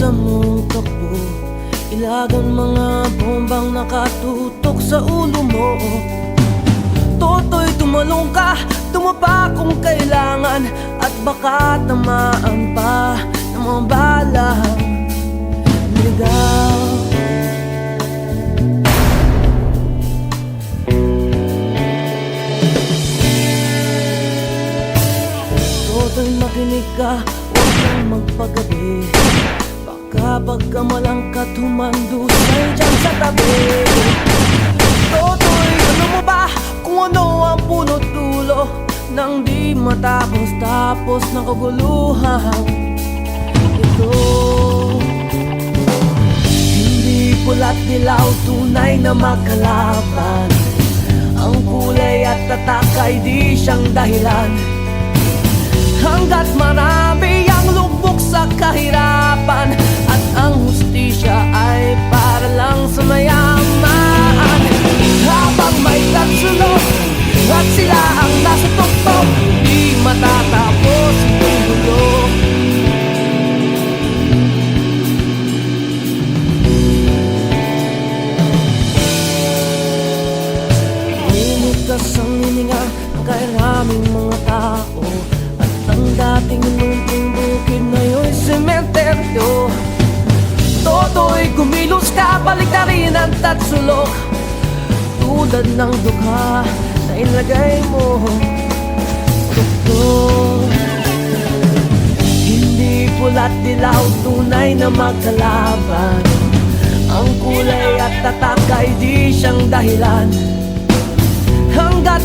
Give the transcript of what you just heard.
sa mong takbo, ilagang mga bombang nakatutok sa ulo mo. Toto'y tumalong ka, tumapa kung kailangan, at baka tamaan pa ng mga balang ligaw. Toto'y makinig ka, huwag kang magpagabi, baka pagkamalangkat humandusay dyan sa tabi. Toto'y ano mo ba kung ano ang punot dulo nang di matapos-tapos ng kaguluhan ito? Hindi pula't dilaw tunay na magkalaban, ang kulay at tatak ay di siyang dahilan. Hanggat marami ang lubog sa kahirapan, at ang hustisya ay para lang sa mayaman. Habang may tatsulok at sila ang nasa tuktok, di matatapos itong gulo. Linikas ang hininga ng kairaming mga tao, at ang dating munting bukid ngayon'y sementeryo. Toto'y kumilos ka, balik na rin ang tatsulok, tulad ng dukha na ilagay mo. Doktor, hindi pula't dilaw tunay na magkalaban, ang kulay at tatak ay di siyang dahilan. Hanggat